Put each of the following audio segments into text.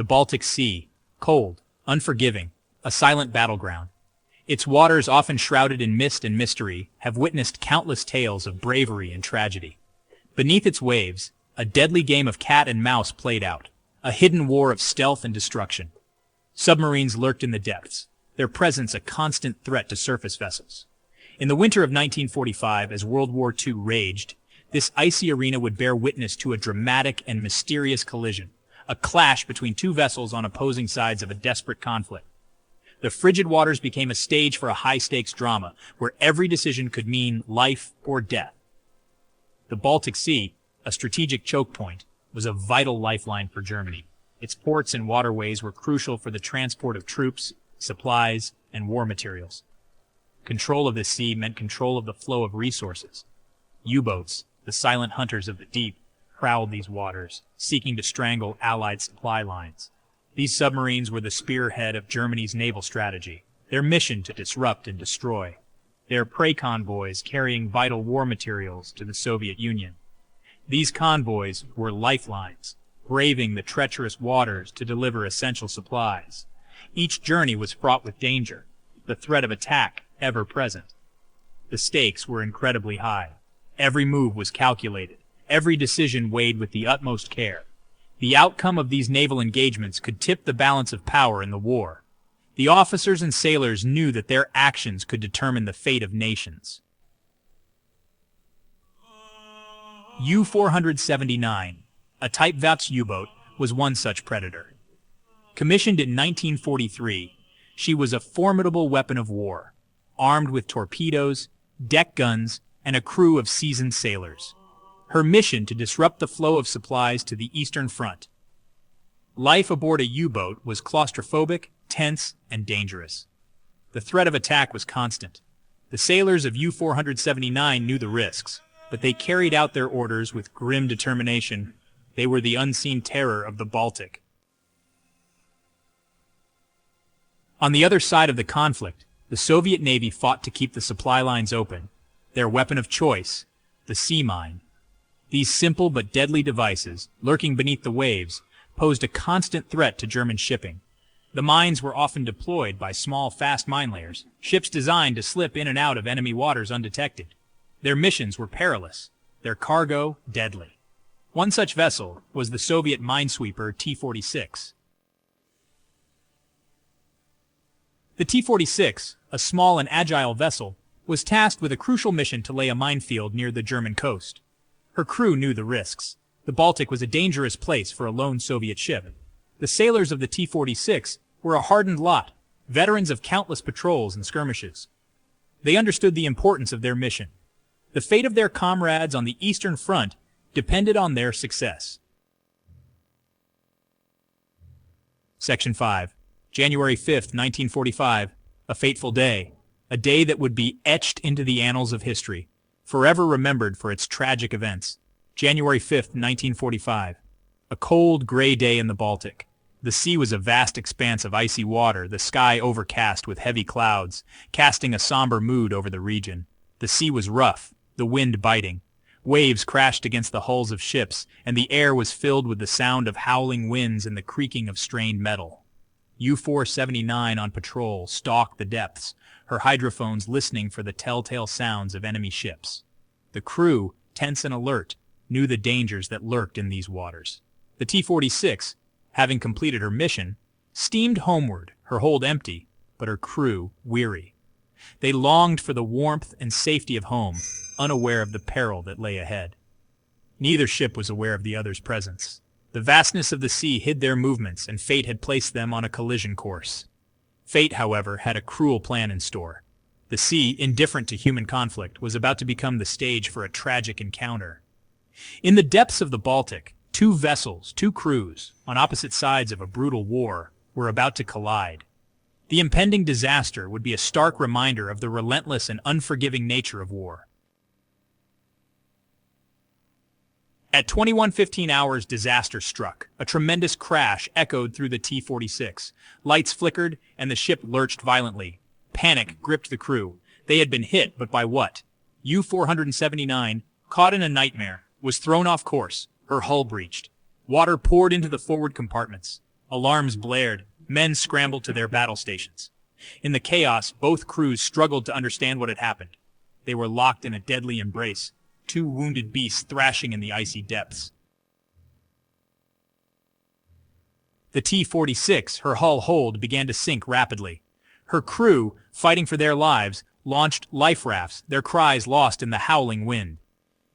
The Baltic Sea, cold, unforgiving, a silent battleground. Its waters, often shrouded in mist and mystery, have witnessed countless tales of bravery and tragedy. Beneath its waves, a deadly game of cat and mouse played out, a hidden war of stealth and destruction. Submarines lurked in the depths, their presence a constant threat to surface vessels. In the winter of 1945, as World War II raged, this icy arena would bear witness to a dramatic and mysterious collision, a clash between two vessels on opposing sides of a desperate conflict. The frigid waters became a stage for a high-stakes drama, where every decision could mean life or death. The Baltic Sea, a strategic choke point, was a vital lifeline for Germany. Its ports and waterways were crucial for the transport of troops, supplies, and war materials. Control of the sea meant control of the flow of resources. U-boats, the silent hunters of the deep, prowled these waters, seeking to strangle Allied supply lines. These submarines were the spearhead of Germany's naval strategy, their mission to disrupt and destroy. Their prey convoys carrying vital war materials to the Soviet Union. These convoys were lifelines, braving the treacherous waters to deliver essential supplies. Each journey was fraught with danger, the threat of attack ever present. The stakes were incredibly high. Every move was calculated, every decision weighed with the utmost care. The outcome of these naval engagements could tip the balance of power in the war. The officers and sailors knew that their actions could determine the fate of nations. U-479, a Type VIIC U-boat, was one such predator. Commissioned in 1943, she was a formidable weapon of war, armed with torpedoes, deck guns, and a crew of seasoned sailors. Her mission to disrupt the flow of supplies to the Eastern Front. Life aboard a U-boat was claustrophobic, tense, and dangerous. The threat of attack was constant. The sailors of U-479 knew the risks, but they carried out their orders with grim determination. They were the unseen terror of the Baltic. On the other side of the conflict, the Soviet Navy fought to keep the supply lines open. Their weapon of choice, the sea mine. These simple but deadly devices, lurking beneath the waves, posed a constant threat to German shipping. The mines were often deployed by small, fast mine layers, ships designed to slip in and out of enemy waters undetected. Their missions were perilous, their cargo deadly. One such vessel was the Soviet minesweeper T-46. The T-46, a small and agile vessel, was tasked with a crucial mission to lay a minefield near the German coast. Her crew knew the risks. The Baltic was a dangerous place for a lone Soviet ship. The sailors of the T-46 were a hardened lot, veterans of countless patrols and skirmishes. They understood the importance of their mission. The fate of their comrades on the Eastern Front depended on their success. Section 5. January 5th, 1945. A fateful day. A day that would be etched into the annals of history, forever remembered for its tragic events. January 5th, 1945. A cold, gray day in the Baltic. The sea was a vast expanse of icy water, the sky overcast with heavy clouds, casting a somber mood over the region. The sea was rough, the wind biting. Waves crashed against the hulls of ships, and the air was filled with the sound of howling winds and the creaking of strained metal. U-479 on patrol stalked the depths, her hydrophones listening for the telltale sounds of enemy ships. The crew, tense and alert, knew the dangers that lurked in these waters. The T-46, having completed her mission, steamed homeward, her hold empty, but her crew weary. They longed for the warmth and safety of home, unaware of the peril that lay ahead. Neither ship was aware of the other's presence. The vastness of the sea hid their movements, and fate had placed them on a collision course. Fate, however, had a cruel plan in store. The sea, indifferent to human conflict, was about to become the stage for a tragic encounter. In the depths of the Baltic, two vessels, two crews, on opposite sides of a brutal war, were about to collide. The impending disaster would be a stark reminder of the relentless and unforgiving nature of war. At 21:15 hours, disaster struck. A tremendous crash echoed through the T-46. Lights flickered, and the ship lurched violently. Panic gripped the crew. They had been hit, but by what? U-479, caught in a nightmare, was thrown off course, her hull breached. Water poured into the forward compartments. Alarms blared. Men scrambled to their battle stations. In the chaos, both crews struggled to understand what had happened. They were locked in a deadly embrace, two wounded beasts thrashing in the icy depths. The T-46, her hull holed, began to sink rapidly. Her crew, fighting for their lives, launched life rafts, their cries lost in the howling wind.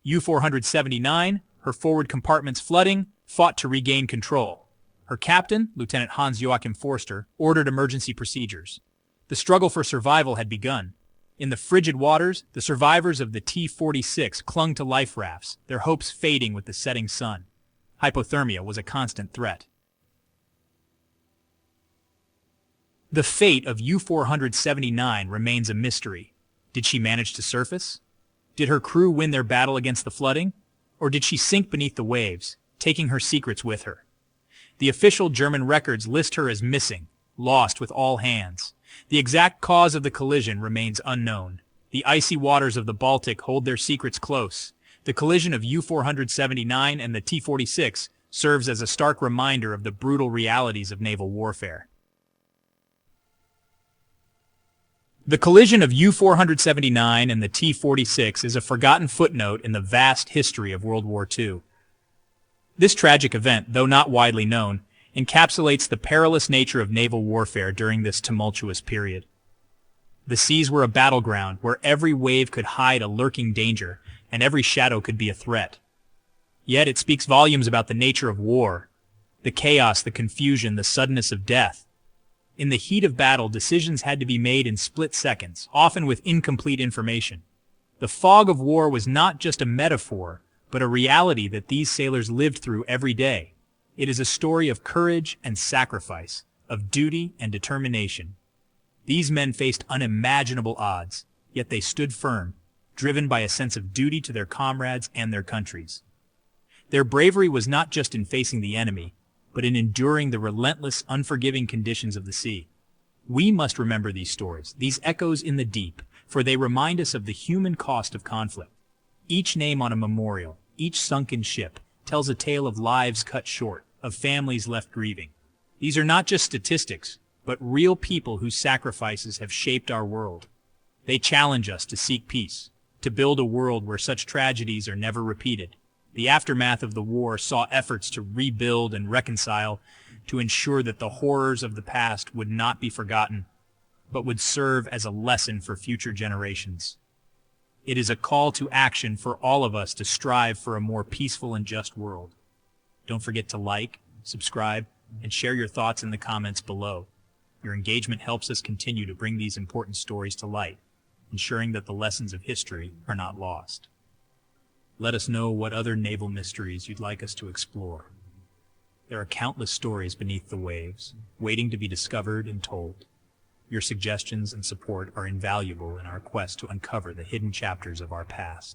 U-479, her forward compartments flooding, fought to regain control. Her captain, Lieutenant Hans Joachim Forster, ordered emergency procedures. The struggle for survival had begun. In the frigid waters, the survivors of the T-46 clung to life rafts, their hopes fading with the setting sun. Hypothermia was a constant threat. The fate of U-479 remains a mystery. Did she manage to surface? Did her crew win their battle against the flooding? Or did she sink beneath the waves, taking her secrets with her? The official German records list her as missing, lost with all hands. The exact cause of the collision remains unknown. The icy waters of the Baltic hold their secrets close. The collision of U-479 and the T-46 serves as a stark reminder of the brutal realities of naval warfare. The collision of U-479 and the T-46 is a forgotten footnote in the vast history of World War II. This tragic event, though not widely known, encapsulates the perilous nature of naval warfare during this tumultuous period. The seas were a battleground where every wave could hide a lurking danger, and every shadow could be a threat. Yet it speaks volumes about the nature of war, the chaos, the confusion, the suddenness of death. In the heat of battle, decisions had to be made in split seconds, often with incomplete information. The fog of war was not just a metaphor, but a reality that these sailors lived through every day. It is a story of courage and sacrifice, of duty and determination. These men faced unimaginable odds, yet they stood firm, driven by a sense of duty to their comrades and their countries. Their bravery was not just in facing the enemy, but in enduring the relentless, unforgiving conditions of the sea. We must remember these stories, these echoes in the deep, for they remind us of the human cost of conflict. Each name on a memorial, each sunken ship, tells a tale of lives cut short, of families left grieving. These are not just statistics, but real people whose sacrifices have shaped our world. They challenge us to seek peace, to build a world where such tragedies are never repeated. The aftermath of the war saw efforts to rebuild and reconcile, to ensure that the horrors of the past would not be forgotten, but would serve as a lesson for future generations. It is a call to action for all of us to strive for a more peaceful and just world. Don't forget to like, subscribe, and share your thoughts in the comments below. Your engagement helps us continue to bring these important stories to light, ensuring that the lessons of history are not lost. Let us know what other naval mysteries you'd like us to explore. There are countless stories beneath the waves, waiting to be discovered and told. Your suggestions and support are invaluable in our quest to uncover the hidden chapters of our past.